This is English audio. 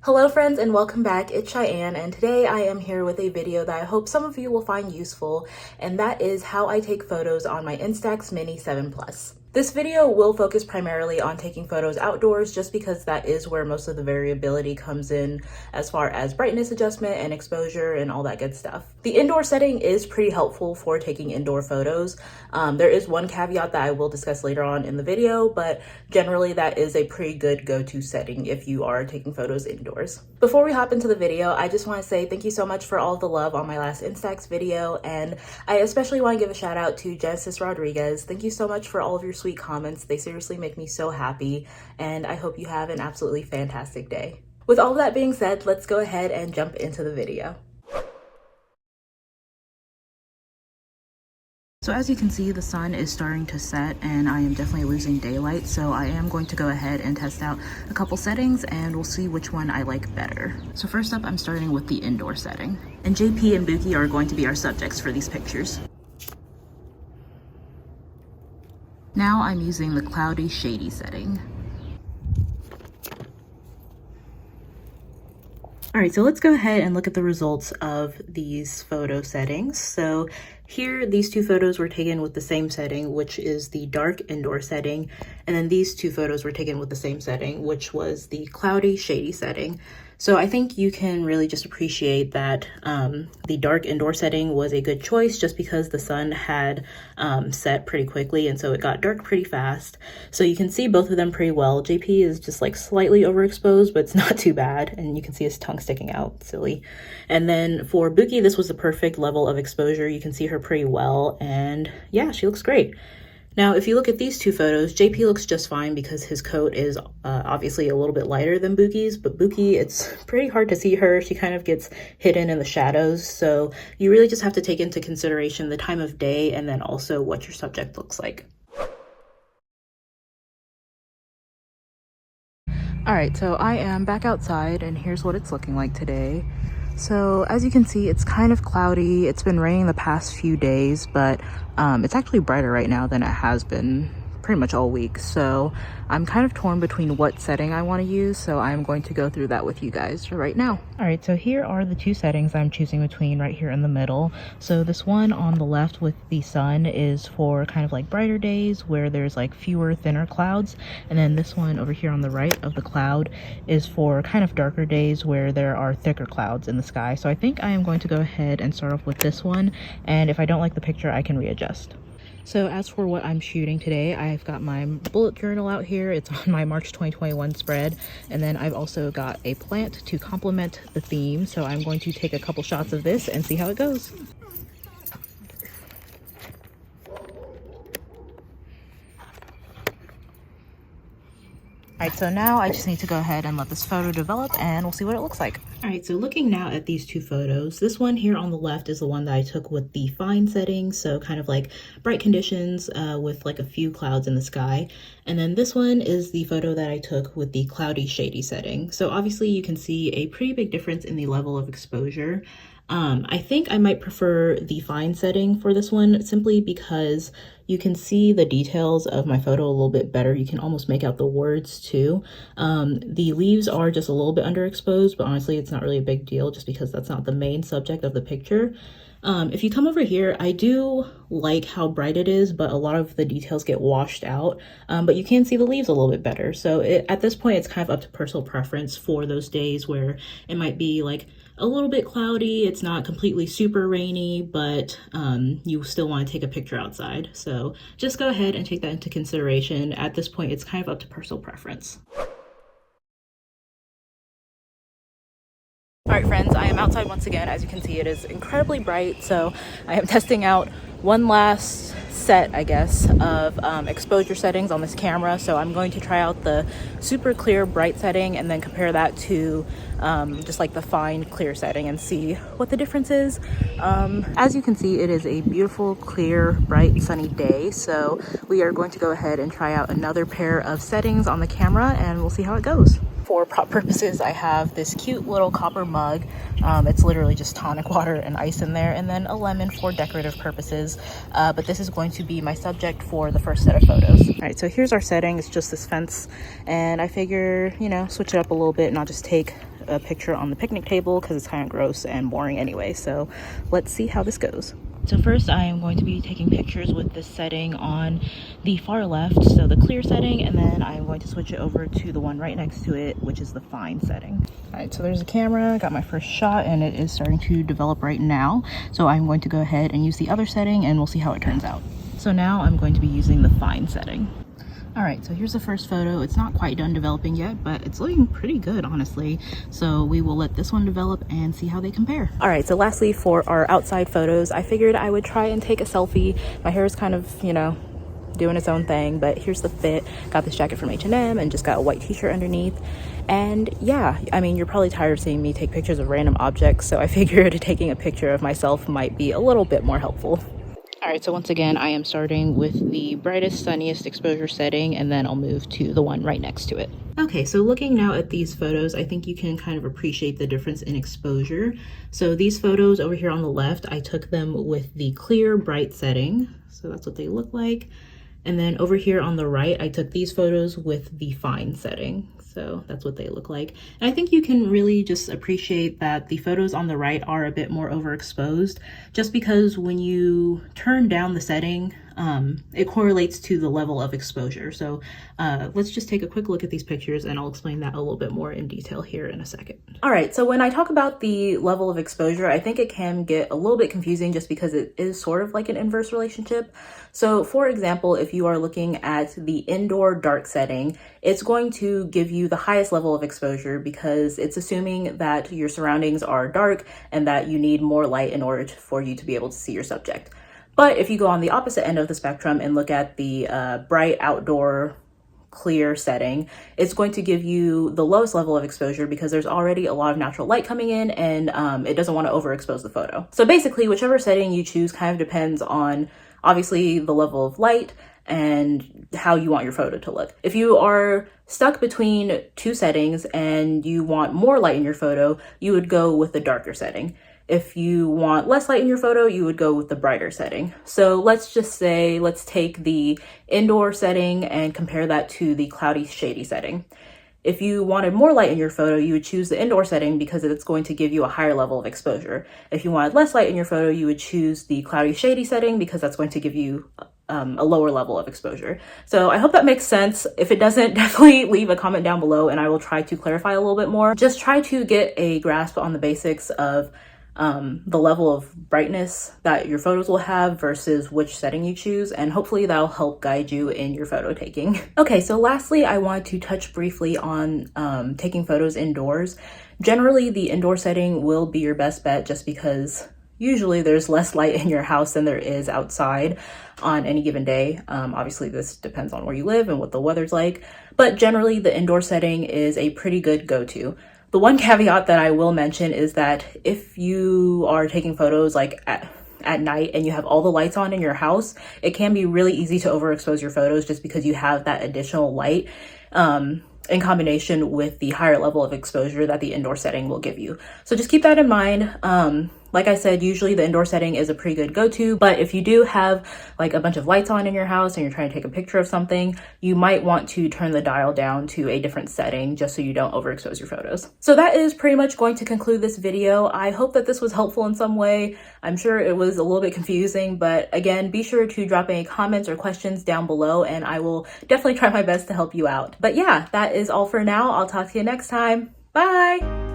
Hello friends and welcome back, it's Cheyenne, and today I am here with a video that I hope some of you will find useful, and that is how I take photos on my Instax Mini 7 Plus. This video will focus primarily on taking photos outdoors just because that is where most of the variability comes in as far as brightness adjustment and exposure and all that good stuff. The indoor setting is pretty helpful for taking indoor photos. There is one caveat that I will discuss later on in the video, but generally that is a pretty good go-to setting if you are taking photos indoors. Before we hop into the video, I just want to say thank you so much for all the love on my last Instax video, and I especially want to give a shout out to Genesis Rodriguez. Thank you so much for all of your sweet comments. They seriously make me so happy, and I hope you have an absolutely fantastic day. With all of that being said, let's go ahead and jump into the video. So as you can see, the sun is starting to set and I am definitely losing daylight, so I am going to go ahead and test out a couple settings and we'll see which one I like better. So first up, I'm starting with the indoor setting, and JP and Buki are going to be our subjects for these pictures. Now I'm using the cloudy shady setting. All right, so let's go ahead and look at the results of these photo settings. So here, these two photos were taken with the same setting, which is the dark indoor setting. And then these two photos were taken with the same setting, which was the cloudy shady setting. So I think you can really just appreciate that the dark indoor setting was a good choice just because the sun had set pretty quickly, and so it got dark pretty fast. So you can see both of them pretty well. JP is just like slightly overexposed, but it's not too bad. And you can see his tongue sticking out, silly. And then for Buki, this was the perfect level of exposure. You can see her pretty well, and yeah, she looks great. Now, if you look at these two photos, JP looks just fine because his coat is obviously a little bit lighter than Buki's, but Buki, it's pretty hard to see her. She kind of gets hidden in the shadows. So you really just have to take into consideration the time of day and then also what your subject looks like. All right, so I am back outside and here's what it's looking like today. So as you can see, it's kind of cloudy. It's been raining the past few days, but it's actually brighter right now than it has been pretty much all week. So I'm kind of torn between what setting I want to use, so I'm going to go through that with you guys right now. All right, so here are the two settings I'm choosing between right here in the middle. So this one on the left with the sun is for kind of like brighter days where there's like fewer thinner clouds, and then this one over here on the right of the cloud is for kind of darker days where there are thicker clouds in the sky. So I think I am going to go ahead and start off with this one, and if I don't like the picture, I can readjust. So as for what I'm shooting today, I've got my bullet journal out here. It's on my March 2021 spread. And then I've also got a plant to complement the theme. So I'm going to take a couple shots of this and see how it goes. All right, so now I just need to go ahead and let this photo develop and we'll see what it looks like. All right, so looking now at these two photos, this one here on the left is the one that I took with the fine setting, so kind of like bright conditions with like a few clouds in the sky. And then this one is the photo that I took with the cloudy shady setting. So obviously you can see a pretty big difference in the level of exposure. I think I might prefer the fine setting for this one simply because you can see the details of my photo a little bit better. You can almost make out the words too. The leaves are just a little bit underexposed, but honestly, it's not really a big deal just because that's not the main subject of the picture. If you come over here, I do like how bright it is, but a lot of the details get washed out, but you can see the leaves a little bit better. So at this point, it's kind of up to personal preference for those days where it might be like a little bit cloudy. It's not completely super rainy, but you still want to take a picture outside. So just go ahead and take that into consideration. At this point, it's kind of up to personal preference. All right, friends, I am outside once again. As you can see, it is incredibly bright. So I am testing out one last set, I guess, of exposure settings on this camera. So I'm going to try out the super clear bright setting and then compare that to just like the fine clear setting and see what the difference is. As you can see, it is a beautiful, clear, bright, sunny day. So we are going to go ahead and try out another pair of settings on the camera and we'll see how it goes. For prop purposes, I have this cute little copper mug. It's literally just tonic water and ice in there, and then a lemon for decorative purposes. But this is going to be my subject for the first set of photos. All right, so here's our setting. It's just this fence, and I figure, you know, switch it up a little bit and I'll just take a picture on the picnic table because it's kind of gross and boring anyway. So let's see how this goes. So first I am going to be taking pictures with this setting on the far left, so the clear setting, and then I'm going to switch it over to the one right next to it, which is the fine setting. All right, so there's a camera, got my first shot, and it is starting to develop right now. So I'm going to go ahead and use the other setting and we'll see how it turns out. So now I'm going to be using the fine setting. All right, so here's the first photo. It's not quite done developing yet, but it's looking pretty good, honestly. So we will let this one develop and see how they compare. All right, so lastly, for our outside photos, I figured I would try and take a selfie. My hair is kind of, you know, doing its own thing, but here's the fit. Got this jacket from H&M and just got a white t-shirt underneath. And yeah, I mean, you're probably tired of seeing me take pictures of random objects, so I figured taking a picture of myself might be a little bit more helpful. All right, so once again, I am starting with the brightest, sunniest exposure setting, and then I'll move to the one right next to it. Okay, so looking now at these photos, I think you can kind of appreciate the difference in exposure. So these photos over here on the left, I took them with the clear, bright setting. So that's what they look like. And then over here on the right, I took these photos with the fine setting. So that's what they look like. And I think you can really just appreciate that the photos on the right are a bit more overexposed, just because when you turn down the setting, it correlates to the level of exposure. So let's just take a quick look at these pictures and I'll explain that a little bit more in detail here in a second. All right, so when I talk about the level of exposure, I think it can get a little bit confusing just because it is sort of like an inverse relationship. So for example, if you are looking at the indoor dark setting, it's going to give you the highest level of exposure because it's assuming that your surroundings are dark and that you need more light in order for you to be able to see your subject. But if you go on the opposite end of the spectrum and look at the bright outdoor clear setting, it's going to give you the lowest level of exposure because there's already a lot of natural light coming in and it doesn't want to overexpose the photo. So basically, whichever setting you choose kind of depends on obviously the level of light and how you want your photo to look. If you are stuck between two settings and you want more light in your photo, you would go with the darker setting. If you want less light in your photo, you would go with the brighter setting. So let's just say, let's take the indoor setting and compare that to the cloudy, shady setting. If you wanted more light in your photo, you would choose the indoor setting because it's going to give you a higher level of exposure. If you wanted less light in your photo, you would choose the cloudy, shady setting because that's going to give you a lower level of exposure. So I hope that makes sense. If it doesn't, definitely leave a comment down below and I will try to clarify a little bit more. Just try to get a grasp on the basics of the level of brightness that your photos will have versus which setting you choose, and hopefully that'll help guide you in your photo taking. Okay, so lastly, I want to touch briefly on taking photos indoors. Generally, the indoor setting will be your best bet just because usually there's less light in your house than there is outside on any given day. Obviously, this depends on where you live and what the weather's like, but generally the indoor setting is a pretty good go-to. The one caveat that I will mention is that if you are taking photos like at night and you have all the lights on in your house, it can be really easy to overexpose your photos just because you have that additional light in combination with the higher level of exposure that the indoor setting will give you. So just keep that in mind. Like I said, usually the indoor setting is a pretty good go-to, but if you do have like a bunch of lights on in your house and you're trying to take a picture of something, you might want to turn the dial down to a different setting just so you don't overexpose your photos. So that is pretty much going to conclude this video. I hope that this was helpful in some way. I'm sure it was a little bit confusing, but again, be sure to drop any comments or questions down below and I will definitely try my best to help you out. But yeah, that is all for now. I'll talk to you next time. Bye!